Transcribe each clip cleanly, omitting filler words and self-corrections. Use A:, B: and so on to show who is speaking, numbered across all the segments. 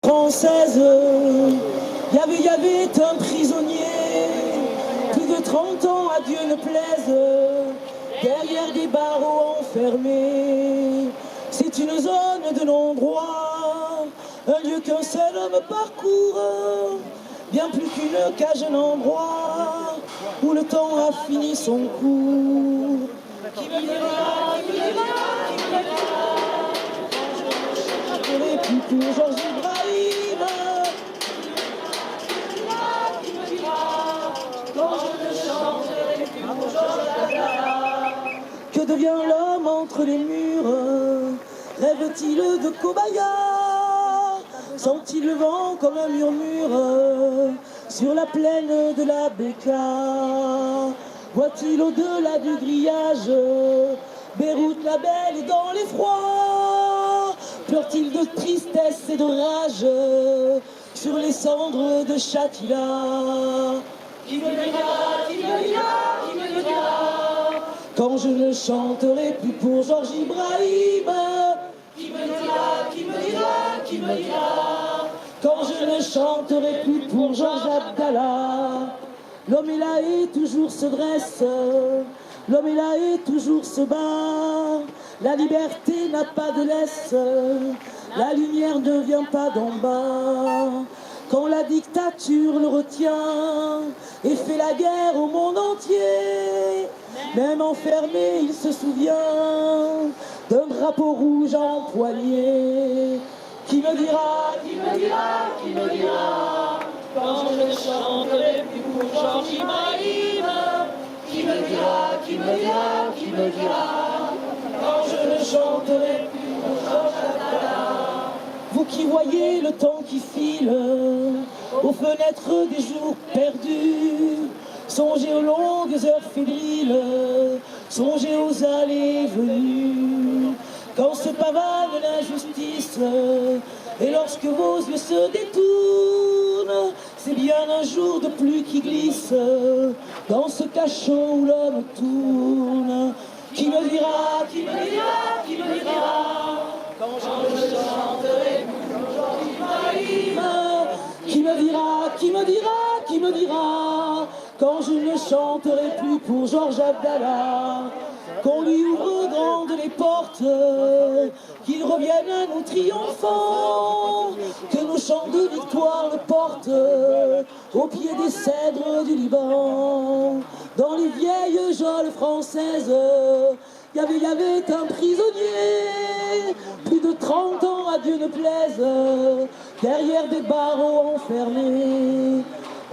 A: Française, il y avait un prisonnier, plus de 30 ans, à Dieu ne plaise, derrière des barreaux enfermés. C'est une zone de non-droit, un lieu qu'un seul homme parcourt, bien plus qu'une cage, un endroit où le temps a fini son cours. Qui me dira, qui me dira, qui me dira, je ne plus pour Georges Ibrahim. Qui me dira, quand je ne chanterai plus pour Georges Dada. Que devient l'homme entre les murs? Rêve-t-il de Kobaya? Sent-il le vent comme un murmure sur la plaine de la Beka? Voit-il au-delà du grillage Beyrouth la belle et dans l'effroi? Pleure-t-il de tristesse et de rage sur les cendres de Shatila? Qui me dira, qui me dira, qui me dira, quand je ne chanterai plus pour Georges Ibrahim? Qui me dira, qui me dira, qui me dira, quand je ne chanterai plus pour Georges Abdallah? L'homme est là et toujours se dresse, l'homme est là et toujours se bat. La liberté n'a pas de laisse, la lumière ne vient pas d'en bas. Quand la dictature le retient et fait la guerre au monde entier, même enfermé il se souvient d'un drapeau rouge empoigné. Qui me dira, qui me dira, qui me dira, quand je ne chanterai plus pour Georges Ibrahim? Qui me dira, qui me dira, qui me dira, quand je ne chanterai plus pour Georges Abdallah? Vous qui voyez le temps qui file aux fenêtres des jours perdus, songez aux longues heures fébriles, songez aux allées et venues. Quand se pavane l'injustice et lorsque vos yeux se détournent, c'est bien un jour de pluie qui glisse dans ce cachot où l'homme tourne. Qui me dira, qui me dira, qui me dira, quand je ne chanterai plus pour Georges Ibrahim? Qui me dira, qui me dira, qui me dira, quand je ne chanterai plus pour Georges Abdallah? Qu'on lui ouvre grandes les portes, qu'il revienne à nous triomphants, que nos chants de victoire le portent au pied des cèdres du Liban. Dans les vieilles geôles françaises, il y avait un prisonnier, plus de 30 ans, à Dieu ne plaise, derrière des barreaux enfermés.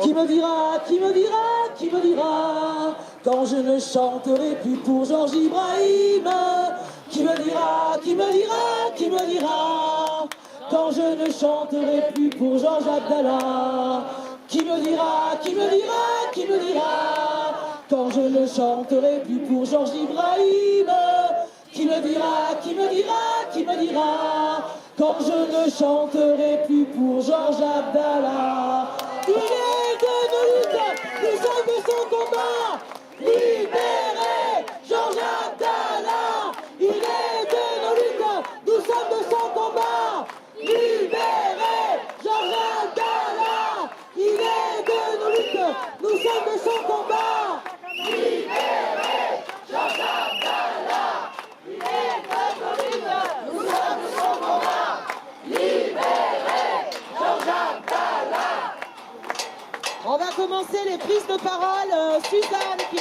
A: Qui me dira, qui me dira, qui me dira, quand je ne chanterai plus pour Georges Ibrahim? Qui me dira, qui me dira, qui me dira, quand je ne chanterai plus pour Georges Abdallah? Qui me dira, qui me dira, qui me dira, quand je ne chanterai plus pour Georges Ibrahim? Qui me dira, qui me dira, qui me dira, quand je ne chanterai plus pour Georges Abdallah? Il est de nos luttes, nous sommes de son combat. Libérez Georges Abdallah. Il est de nos luttes, nous sommes de son combat. Libérez Georges Abdallah. Il est de nos luttes, nous sommes de son combat. Libérez Georges Abdallah. Il est de nos luttes, nous sommes de son combat. Libérez Georges Abdallah.
B: On va commencer les prises de parole. Suzanne qui